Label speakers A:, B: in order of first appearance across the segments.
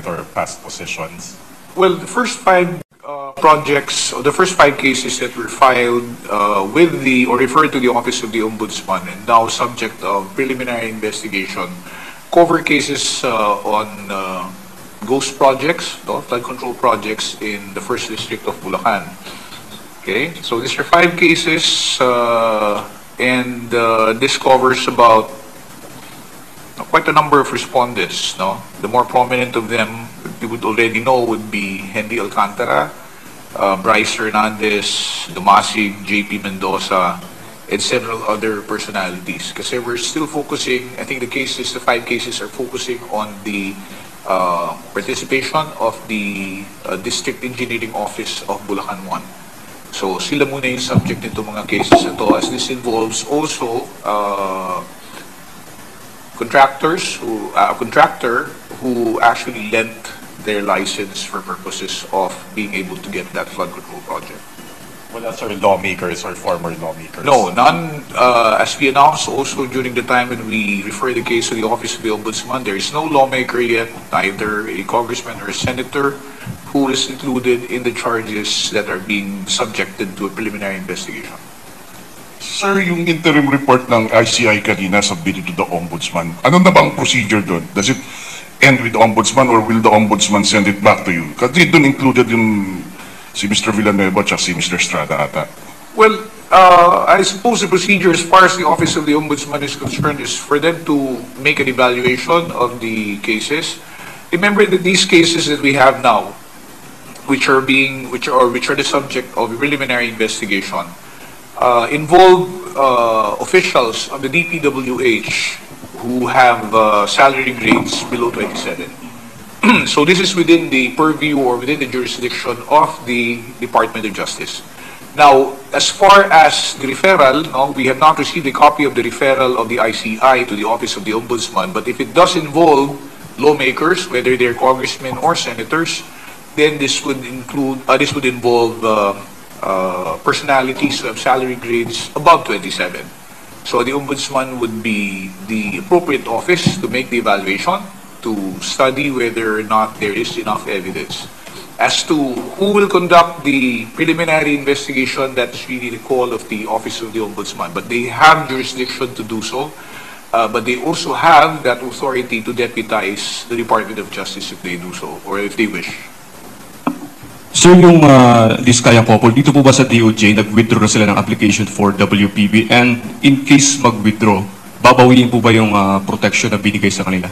A: or past positions?
B: Well, the first five projects, or the first five cases that were filed with the, or referred to the Office of the Ombudsman and now subject of preliminary investigation, cover cases on ghost projects, no, flood control projects in the first district of Bulacan. Okay, so these are five cases, and this covers about quite a number of respondents. No, the more prominent of them you would already know would be Henry Alcantara, Bryce Hernandez, Dumasig, JP Mendoza, and several other personalities. Kasi we're still focusing, I think the five cases are focusing on the participation of the District Engineering Office of Bulacan 1. So sila muna yung subject nito mga cases na to, as this involves also contractor who actually lent their license for purposes of being able to get that flood control project.
A: Wala sir, lawmakers or former lawmakers?
B: No, none. As we announced also during the time when we refer the case to the Office of the Ombudsman, there is no lawmaker yet, neither a congressman or a senator, who is included in the charges that are being subjected to a preliminary investigation.
C: Sir, yung interim report ng ICI kanina submitted to the Ombudsman, ano na bang procedure doon? Does it end with the Ombudsman or will the Ombudsman send it back to you? Kasi doon included yung si Mr. Villanueva at si Mr. Estrada ata.
B: Well, I suppose the procedure as far as the Office of the Ombudsman is concerned is for them to make an evaluation of the cases. Remember that these cases that we have now, which are the subject of a preliminary investigation, involve officials of the DPWH who have salary grades below 27. So this is within the purview or within the jurisdiction of the Department of Justice. Now, as far as the referral, no, we have not received a copy of the referral of the ICI to the Office of the Ombudsman, but if it does involve lawmakers, whether they're congressmen or senators, then this would involve personalities who have salary grades above 27. So the Ombudsman would be the appropriate office to make the evaluation, to study whether or not there is enough evidence. As to who will conduct the preliminary investigation, that's really the call of the Office of the Ombudsman. But they have jurisdiction to do so. But they also have that authority to deputize the Department of Justice if they do so, or if they wish.
D: Sir, yung Diskaya couple, dito po ba sa DOJ, nag-withdraw na sila ng application for WPB? And in case mag-withdraw, babawiin po ba yung protection na binigay sa kanila?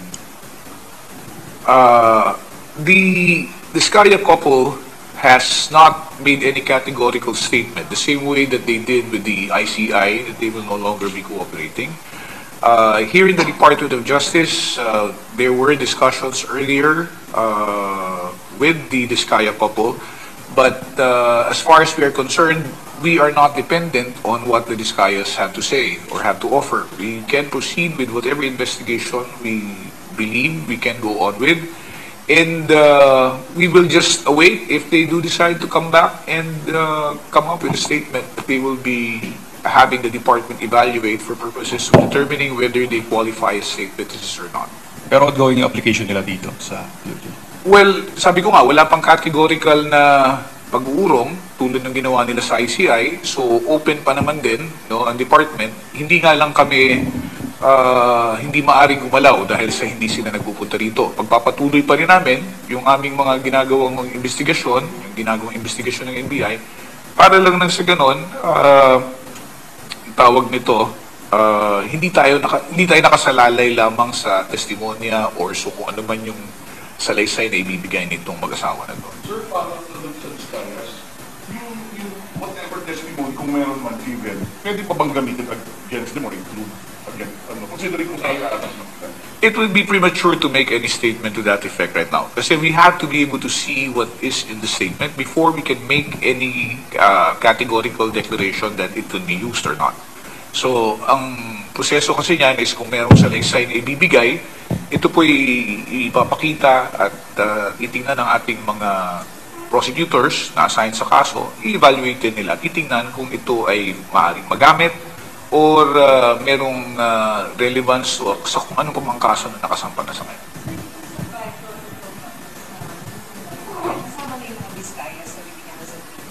B: The Diskaya couple has not made any categorical statement, the same way that they did with the ICI, that they will no longer be cooperating. Here in the Department of Justice, there were discussions earlier with the Diskaya couple, but as far as we are concerned, we are not dependent on what the Diskayas have to say or have to offer. We can proceed with whatever investigation we believe we can go on with, and we will just await if they do decide to come back and come up with a statement that they will be having the department evaluate for purposes of determining whether they qualify as state businesses or not.
D: Pero ongoing yung application nila dito sa DOJ?
B: Well, sabi ko nga, wala pang categorical na pag-uurong tulad ng ginawa nila sa ICI. So, open pa naman din, no, ang department. Hindi nga lang kami hindi maaaring gumalaw dahil sa hindi sila nagpupunta rito. Pagpapatuloy pa rin namin yung aming mga ginagawang investigasyon, yung ginagawang investigasyon ng NBI, para lang nang sa ganon, tawag nito, hindi tayo nakasalalay lamang sa testimonya or so kung ano man yung salaysay na ibibigay nitong mag-asawa na to.
C: Sir, para sa Diskayas, yung whatever testimony, kung meron man given, pwede pa bang gamitin against them or include against, considering kung saan atas ng
B: It would be premature to make any statement to that effect right now. Kasi we have to be able to see what is in the statement before we can make any categorical declaration that it could be used or not. So, ang proseso kasi niyan is kung merong salaysay na ibibigay, ito po ipapakita at titingnan ng ating mga prosecutors na assigned sa kaso, i-evaluate nila, titingnan kung ito ay maaaring magamit or merong relevance sa kung ano pa mang kaso na nakasampa na sa ngayon.
E: Discayas na bibigyan ng Zambito?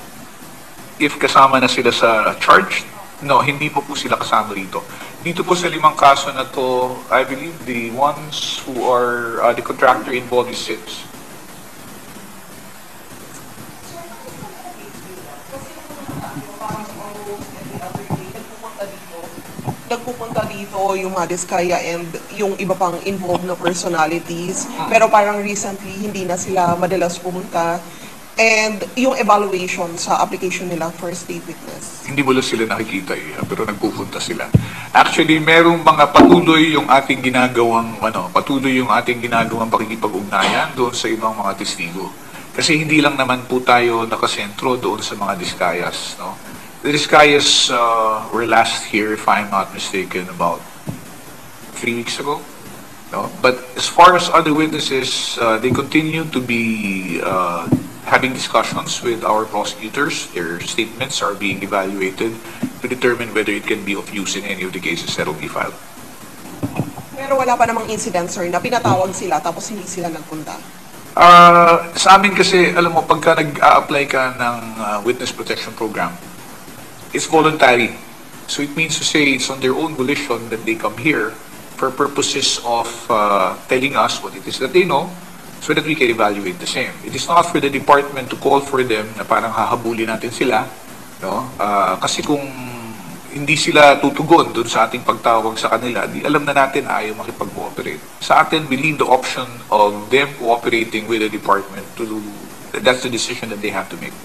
B: If kasama na sila sa charge, no, hindi po sila kasama dito. Dito po sa 5 kaso na to, I believe the ones who are the contractor involved is SIPS.
E: Nagpupunta dito yung mga Diskaya and yung iba pang involved na personalities. Pero parang recently, hindi na sila madalas pumunta. And yung evaluation sa application nila for state witness.
B: Hindi mo lang sila nakikita pero nagpupunta sila. Actually, merong mga patuloy yung ating ginagawang pakikipag-ugnayan doon sa ibang mga testigo. Kasi hindi lang naman po tayo nakasentro doon sa mga Diskayas, no? The Diskayas were last here, if I'm not mistaken, about 3 weeks ago. No? But as far as other witnesses, they continue to be having discussions with our prosecutors. Their statements are being evaluated to determine whether it can be of use in any of the cases that will be filed.
E: Pero wala pa namang incident, sir, na pinatawag sila tapos hindi sila nagpunta.
B: Sa amin kasi, alam mo, pagka nag-a-apply ka ng Witness Protection Program, it's voluntary. So it means to say it's on their own volition that they come here for purposes of telling us what it is that they know so that we can evaluate the same. It is not for the department to call for them na parang hahabulin natin sila, no? Kasi kung hindi sila tutugon doon sa ating pagtawag sa kanila, di alam na natin ayaw makipag-cooperate. Sa atin, we leave the option of them cooperating with the department to do, that's the decision that they have to make.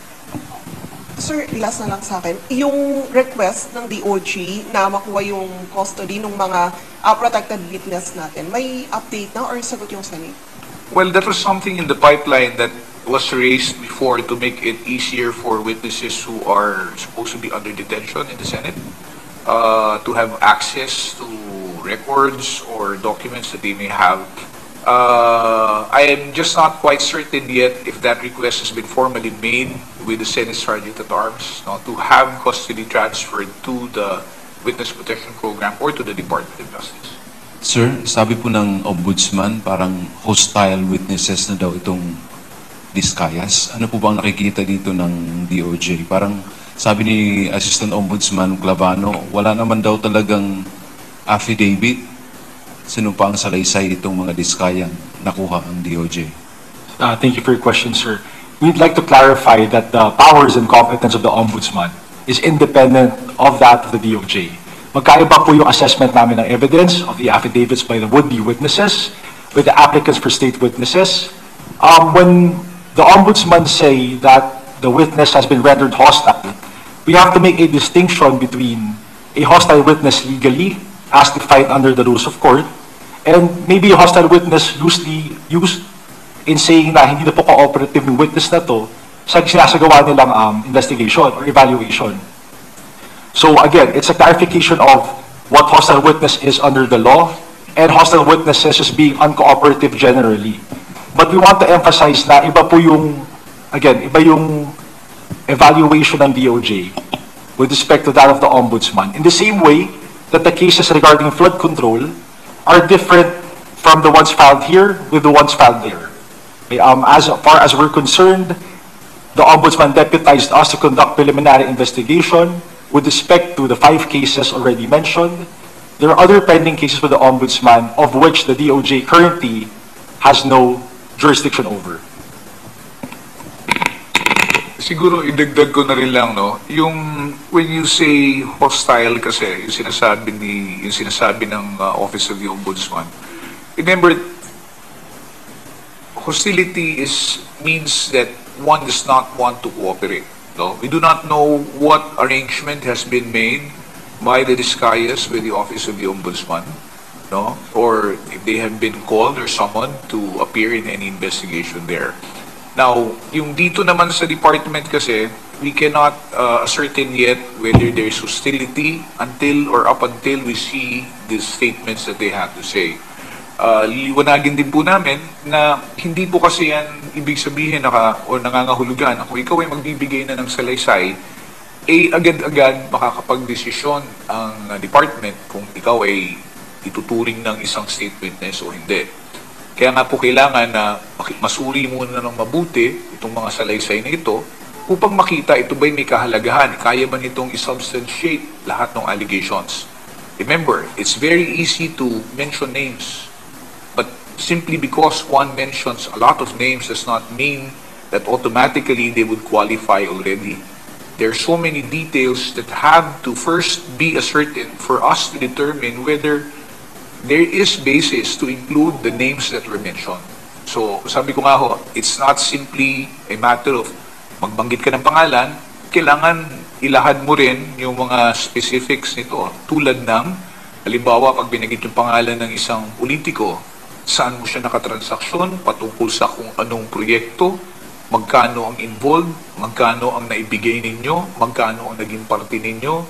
E: Sir, last na lang sa akin, yung request ng DOJ na makuha yung custody ng mga protected witness natin, may update na or sagot yung Senate?
B: Well, that was something in the pipeline that was raised before to make it easier for witnesses who are supposed to be under detention in the Senate to have access to records or documents that they may have. I am just not quite certain yet if that request has been formally made with the Senate Sergeant at Arms, to have custody transferred to the Witness Protection Program or to the Department of Justice.
F: Sir, sabi po ng Ombudsman, parang hostile witnesses na daw itong Diskayas. Ano po bang nakikita dito ng DOJ? Parang sabi ni Assistant Ombudsman Clavano, wala naman daw talagang affidavit. Sino pa ang salaysay itong mga Diskayang nakuha ang DOJ?
G: Thank you for your question, sir. We'd like to clarify that the powers and competence of the Ombudsman is independent of that of the DOJ. Magkaiba po yung assessment namin ng evidence of the affidavits by the would-be witnesses with the applicants for state witnesses. When the Ombudsman say that the witness has been rendered hostile, we have to make a distinction between a hostile witness legally, as defined under the rules of court, and maybe a hostile witness loosely used in saying na hindi na po cooperative yung witness na to sa sinasagawa nilang investigation or evaluation. So again, it's a clarification of what hostile witness is under the law and hostile witnesses as being uncooperative generally. But we want to emphasize na iba po yung, again, iba yung evaluation ng DOJ with respect to that of the Ombudsman. In the same way that the cases regarding flood control are different from the ones filed here with the ones filed there. Okay, as far as we're concerned, the Ombudsman deputized us to conduct preliminary investigation with respect to the 5 cases already mentioned. There are other pending cases with the Ombudsman of which the DOJ currently has no jurisdiction over.
B: Siguro idagdag ko na rin lang, no, yung when you say hostile kasi yung sinasabi ng Office of the Ombudsman. Remember, hostility means that one does not want to cooperate. No? We do not know what arrangement has been made by the Diskayas with the Office of the Ombudsman, no? Or if they have been called or summoned to appear in any investigation there. Now, yung dito naman sa department kasi, we cannot ascertain yet whether there is hostility up until we see the statements that they have to say. Liwanagin din po namin na hindi po kasi yan ibig sabihin o nangangahulugan. Kung ikaw ay magbibigay na ng salaysay, agad-agad makakapag-desisyon ang department kung ikaw ay ituturing ng isang state witness o hindi. Kaya nga po kailangan na masuri muna ng mabuti itong mga salaysay na ito upang makita ito ba'y may kahalagahan, kaya ba nitong isubstantiate lahat ng allegations. Remember, it's very easy to mention names, but simply because one mentions a lot of names does not mean that automatically they would qualify already. There are so many details that have to first be ascertained for us to determine whether there is basis to include the names that were mentioned. So, sabi ko nga ho, it's not simply a matter of magbanggit ka ng pangalan, kailangan ilahad mo rin yung mga specifics nito. Tulad ng, halimbawa, pag binanggit yung pangalan ng isang politiko, saan mo siya nakatransaksyon, patungkol sa kung anong proyekto, magkano ang involved, magkano ang naibigay ninyo, magkano ang naging parte ninyo,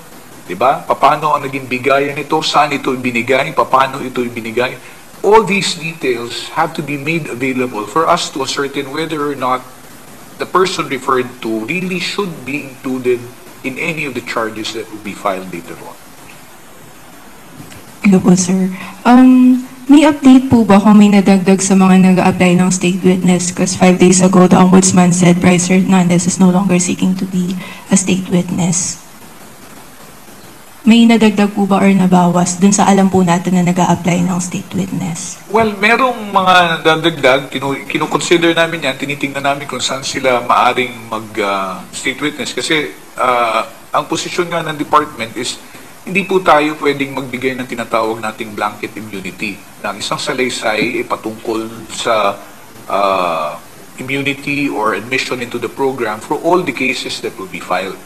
B: diba? Paano ang naging bigayan nito, saan ito ibinigay, paano ito ibinigay. All these details have to be made available for us to ascertain whether or not the person referred to really should be included in any of the charges that will be filed later on.
H: Hello po, sir. May update po ba kung may nadagdag sa mga nag-a-apply ng state witness? Because 5 days ago, the Ombudsman said Bryce Hernandez is no longer seeking to be a state witness. May nadagdag po ba or nabawas dun sa alam po natin na nag-a-apply ng state witness?
B: Well, merong mga nadagdag, kinoconsider namin yan, tinitingnan namin kung saan sila maaring mag-state witness. Kasi ang posisyon nga ng department is hindi po tayo pwedeng magbigay ng tinatawag nating blanket immunity. Na isang salaysay patungkol sa immunity or admission into the program for all the cases that will be filed.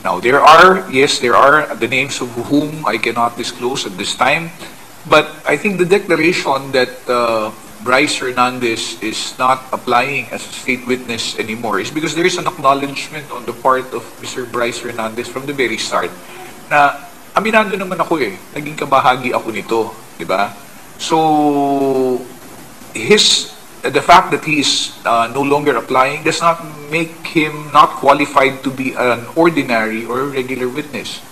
B: Now, there are the names of whom I cannot disclose at this time, but I think the declaration that Bryce Hernandez is not applying as a state witness anymore is because there is an acknowledgement on the part of Mr. Bryce Hernandez from the very start na aminado naman ako naging kabahagi ako nito, di ba? So, the fact that he is no longer applying does not make him not qualified to be an ordinary or regular witness.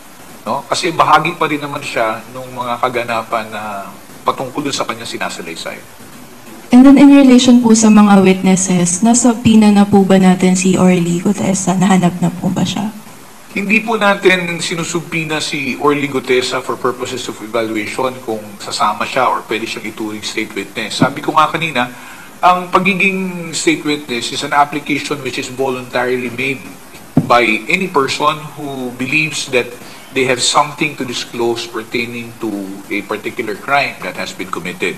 B: No? Kasi bahagi pa rin naman siya ng mga kaganapan na patungkol sa kanyang sinasalaysay.
H: And then in relation po sa mga witnesses, nasa pina na po ba natin si Orly Gutesa? Nahanap na po ba siya?
B: Hindi po natin sinusubpina si Orly Gutesa for purposes of evaluation kung sasama siya or pwede siyang ituring state witness. Sabi ko nga kanina, ang pagiging state witness is an application which is voluntarily made by any person who believes that they have something to disclose pertaining to a particular crime that has been committed.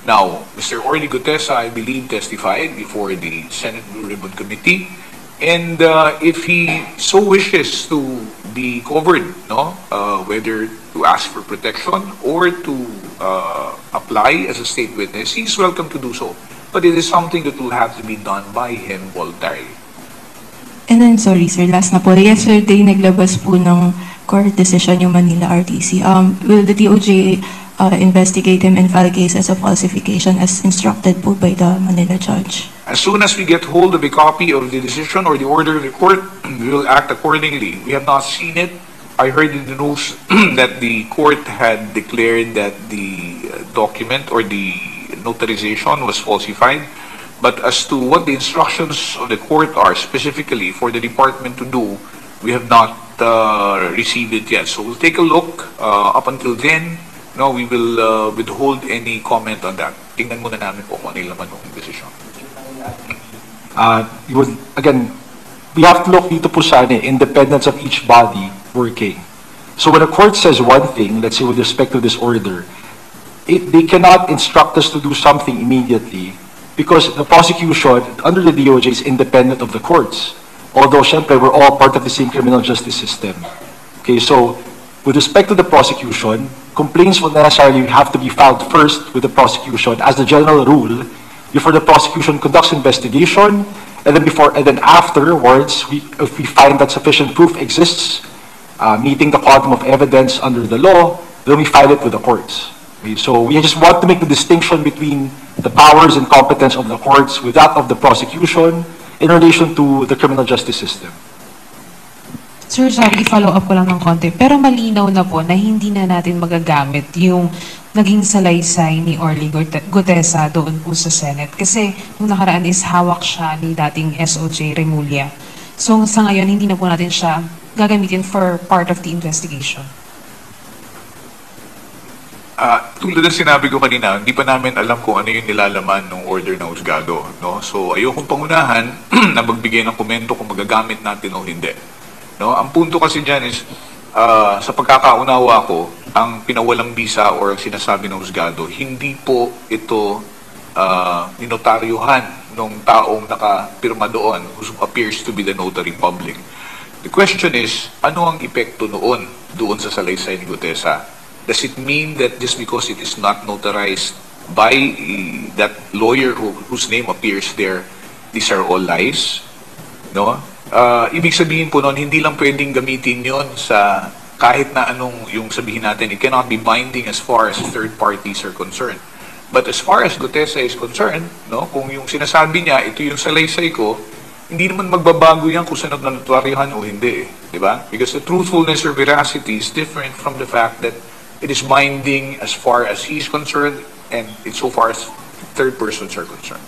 B: Now, Mr. Orly Gutesa, I believe, testified before the Senate Blue Ribbon Committee, and if he so wishes to be covered, whether to ask for protection or to apply as a state witness, he's welcome to do so. But it is something that will have to be done by him voluntarily.
H: And then, sorry sir, last na po. Yesterday, naglabas po ng court decision yung Manila RTC. Will the DOJ investigate him and file cases of falsification as instructed po by the Manila judge?
B: As soon as we get hold of a copy of the decision or the order of the court, we will act accordingly. We have not seen it. I heard in the news that the court had declared that the document or the notarization was falsified. But as to what the instructions of the court are specifically for the department to do, we have not received it yet. So we'll take a look. Up until then, we will withhold any comment on that. Tingnan muna namin po kung ano yung laman ng decision.
G: Again, we have to look dito po sa independence of each body working. So when a court says one thing, let's say with respect to this order, they cannot instruct us to do something immediately because the prosecution under the DOJ is independent of the courts. Although, syempre, we're all part of the same criminal justice system. Okay, so with respect to the prosecution, complaints will necessarily have to be filed first with the prosecution as the general rule before the prosecution conducts investigation, and then afterwards, if we find that sufficient proof exists, meeting the quantum of evidence under the law, then we file it with the courts. Okay, so we just want to make the distinction between the powers and competence of the courts with that of the prosecution in relation to the criminal justice system.
I: Sir, sorry, i-follow up ko lang ng konti. Pero malinaw na po na hindi na natin magagamit yung naging salaysay ni Orly Gutesa doon po sa Senate. Kasi nung nakaraan is hawak siya ni dating SOJ Remulla. So sa ngayon, hindi na po natin siya gagamitin for part of the investigation.
B: Tulad ng sinabi ko kanina, hindi pa namin alam kung ano yung nilalaman ng order ng husgado. No? So ayokong pangunahan na magbigay ng komento kung magagamit natin o hindi. No? Ang punto kasi dyan is, sa pagkakaunawa ko, ang pinawalang bisa or ang sinasabi ng husgado, hindi po ito ninotaryuhan ng taong nakapirma doon who appears to be the notary public. The question is, ano ang epekto doon sa salaysay ni Gutesa? Does it mean that just because it is not notarized by that lawyer whose name appears there, these are all lies? No? Ibig sabihin po noon, hindi lang pwedeng gamitin yon sa kahit na anong yung sabihin natin. It cannot be binding as far as third parties are concerned. But as far as Gutesa is concerned, no, kung yung sinasabi niya, ito yung salaysay ko, hindi naman magbabago yan kung saan nagnotaryohan o hindi. Di ba? Because the truthfulness or veracity is different from the fact that it is binding as far as he is concerned and so far as third persons are concerned.